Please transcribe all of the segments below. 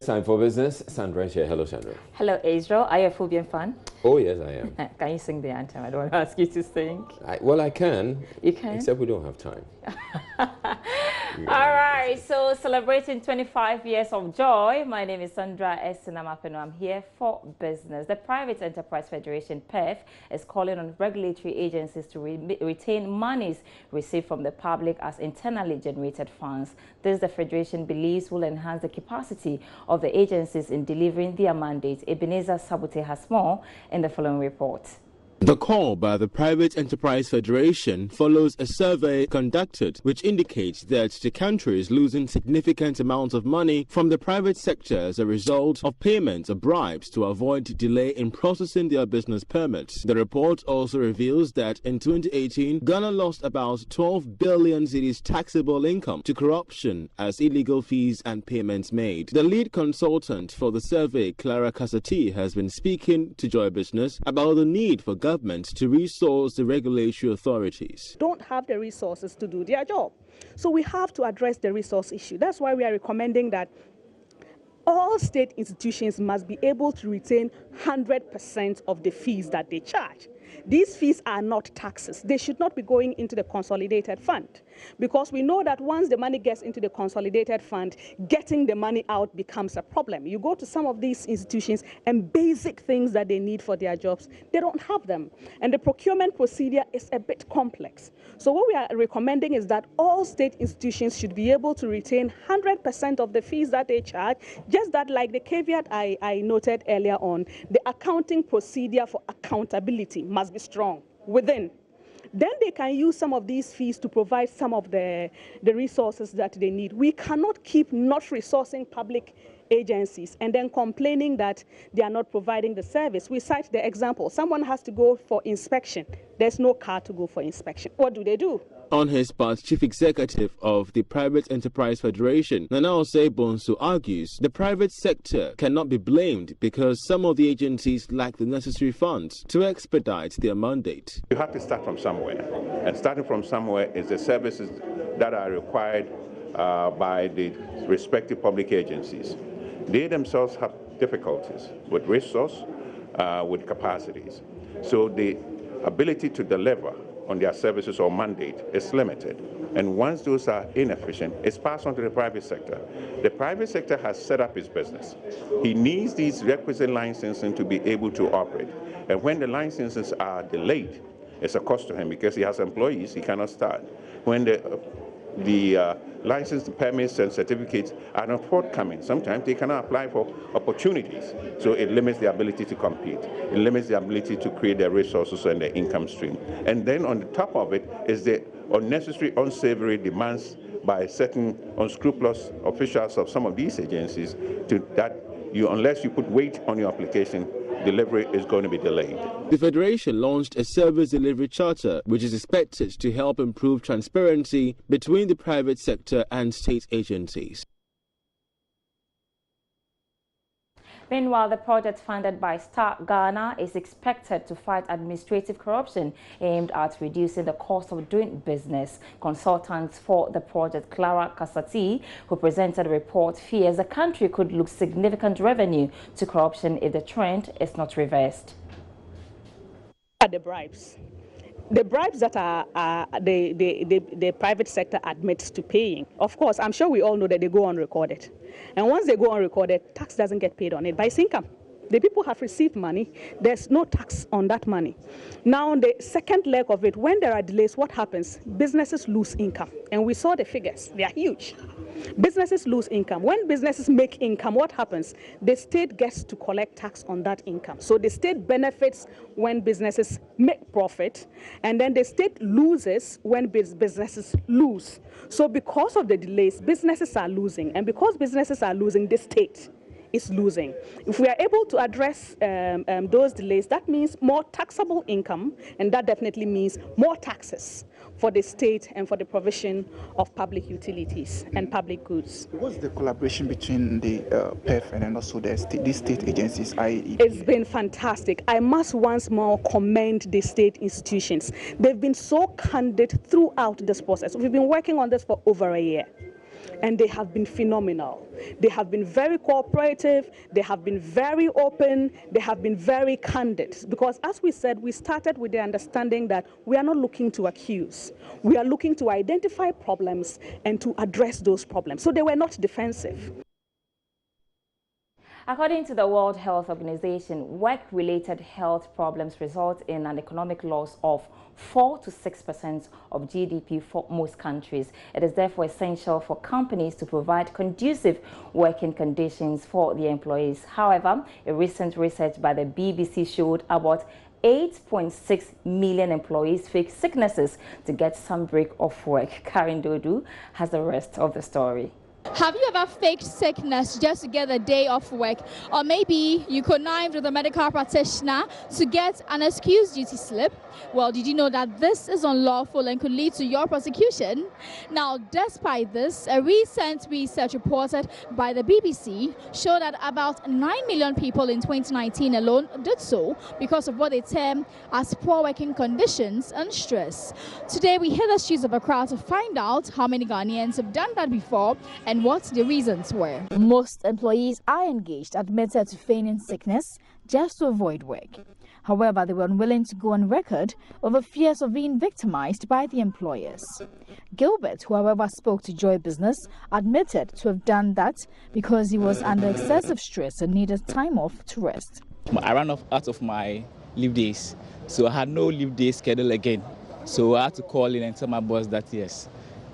Time for business. Sandra is here. Hello, Sandra. Hello, Israel. Are you a Phobian fan? Oh, yes, I am. Can you sing the anthem? I don't want to ask you to sing. Well, I can. You can? Except we don't have time. All right, so celebrating 25 years of joy. My name is Sandra Esinamapeno. I'm here for business. The Private Enterprise Federation, PEF, is calling on regulatory agencies to retain monies received from the public as internally generated funds. This, the Federation believes, will enhance the capacity of the agencies in delivering their mandate. Ebenezer Sabute has more in the following report. The call by the Private Enterprise Federation follows a survey conducted which indicates that the country is losing significant amounts of money from the private sector as a result of payments or bribes to avoid delay in processing their business permits. The report also reveals that in 2018, Ghana lost about 12 billion cedis taxable income to corruption as illegal fees and payments made. The lead consultant for the survey, Clara Kasati, has been speaking to Joy Business about the need for government to resource the regulatory authorities. Don't have the resources to do their job. So we have to address the resource issue. That's why we are recommending that all state institutions must be able to retain 100% of the fees that they charge. These fees are not taxes. They should not be going into the consolidated fund, because we know that once the money gets into the consolidated fund, getting the money out becomes a problem. You go to some of these institutions and basic things that they need for their jobs, they don't have them. And the procurement procedure is a bit complex. So what we are recommending is that all state institutions should be able to retain 100% of the fees that they charge, just that, like the caveat I noted earlier on, the accounting procedure for accountability must be strong within. Then they can use some of these fees to provide some of the resources that they need. We cannot keep not resourcing public agencies and then complaining that they are not providing the service. We cite the example. Someone has to go for inspection. There's no car to go for inspection. What do? On his part, Chief Executive of the Private Enterprise Federation, Nanaose Bonsu, argues the private sector cannot be blamed because some of the agencies lack the necessary funds to expedite their mandate. You have to start from somewhere, and starting from somewhere is the services that are required by the respective public agencies. They themselves have difficulties with resource, with capacities. So the ability to deliver on their services or mandate is limited. And once those are inefficient, it's passed on to the private sector. The private sector has set up his business. He needs these requisite licensing to be able to operate. And when the licenses are delayed, it's a cost to him because he has employees, he cannot start. When the license permits and certificates are not forthcoming, sometimes they cannot apply for opportunities. So it limits the ability to compete. It limits the ability to create their resources and their income stream. And then on the top of it is the unnecessary, unsavory demands by certain unscrupulous officials of some of these agencies unless you put weight on your application, delivery is going to be delayed. The Federation launched a service delivery charter which is expected to help improve transparency between the private sector and state agencies. Meanwhile, the project funded by Star Ghana is expected to fight administrative corruption aimed at reducing the cost of doing business. Consultants for the project, Clara Kasati, who presented a report, fears the country could lose significant revenue to corruption if the trend is not reversed. The bribes. The bribes that the private sector admits to paying, of course, I'm sure we all know that they go unrecorded. And once they go unrecorded, tax doesn't get paid on it, but it's income. The people have received money. There's no tax on that money. Now, on the second leg of it, when there are delays, what happens? Businesses lose income. And we saw the figures. They are huge. Businesses lose income. When businesses make income, what happens? The state gets to collect tax on that income. So the state benefits when businesses make profit, and then the state loses when businesses lose. So because of the delays, businesses are losing. And because businesses are losing, the state is losing. If we are able to address those delays, that means more taxable income, and that definitely means more taxes for the state and for the provision of public utilities and public goods. What's the collaboration between the PEF and also these state agencies? It's been fantastic. I must once more commend the state institutions. They've been so candid throughout this process. We've been working on this for over a year. and they have been phenomenal. They have been very cooperative, they have been very open, they have been very candid. Because as we said, we started with the understanding that we are not looking to accuse. We are looking to identify problems and to address those problems. So they were not defensive. According to the World Health Organization, work-related health problems result in an economic loss of 4 to 6% of GDP for most countries. It is therefore essential for companies to provide conducive working conditions for their employees. However, a recent research by the BBC showed about 8.6 million employees fake sicknesses to get some break off work. Karen Dodu has the rest of the story. Have you ever faked sickness just to get a day off work? Or maybe you connived with a medical practitioner to get an excuse duty slip? Well, did you know that this is unlawful and could lead to your prosecution? Now, despite this, a recent research reported by the BBC showed that about 9 million people in 2019 alone did so because of what they term as poor working conditions and stress. Today, we hit the streets of Accra to find out how many Ghanaians have done that before and what the reasons were. Most employees I engaged admitted to feigning sickness just to avoid work. However, they were unwilling to go on record over fears of being victimized by the employers. Gilbert, who however spoke to Joy Business, admitted to have done that because he was under excessive stress and needed time off to rest. I ran out of my leave days, so I had no leave days scheduled again. So I had to call in and tell my boss that yes,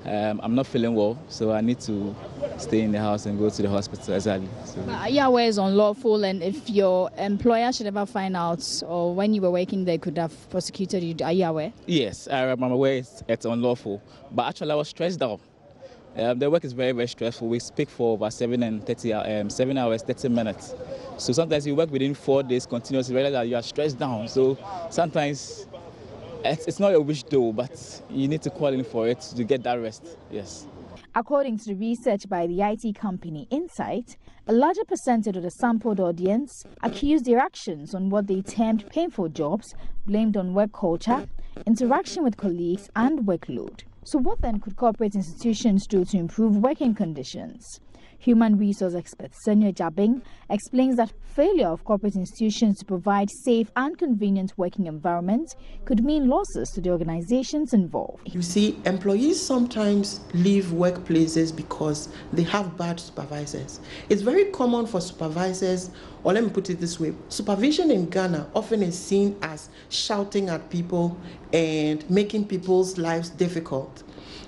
I'm not feeling well, so I need to stay in the house and go to the hospital. Exactly. So. Are you aware it's unlawful, and if your employer should ever find out, or when you were working they could have prosecuted you? Are you aware? Yes, I'm aware it's unlawful, but actually I was stressed out. The work is very, very stressful. We speak for over 7 hours, 30 minutes. So sometimes you work within 4 days continuously, realize that you are stressed down. So sometimes it's not a wish though, but you need to call in for it to get that rest, yes. According to the research by the IT company Insight, a larger percentage of the sampled audience accused their actions on what they termed painful jobs, blamed on work culture, interaction with colleagues and workload. So what then could corporate institutions do to improve working conditions? Human resource expert Senyo Jabing explains that failure of corporate institutions to provide safe and convenient working environments could mean losses to the organizations involved. You see, employees sometimes leave workplaces because they have bad supervisors. It's very common for supervisors, or let me put it this way, supervision in Ghana often is seen as shouting at people and making people's lives difficult.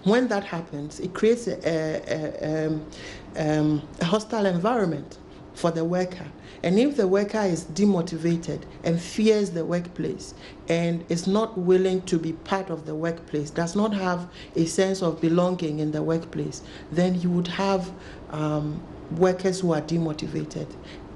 When that happens, it creates a hostile environment for the worker. And if the worker is demotivated and fears the workplace and is not willing to be part of the workplace, does not have a sense of belonging in the workplace, then you would have workers who are demotivated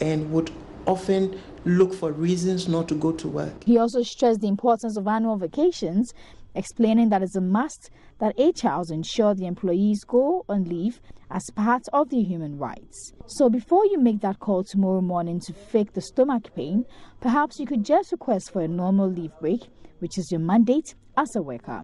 and would often look for reasons not to go to work. He also stressed the importance of annual vacations, explaining that it's a must that HRs ensure the employees go on leave as part of their human rights. So before you make that call tomorrow morning to fake the stomach pain, perhaps you could just request for a normal leave break, which is your mandate as a worker.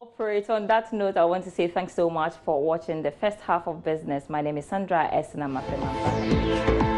Operator, on that note, I want to say thanks so much for watching the first half of Business. My name is Sandra Esnamapemapa.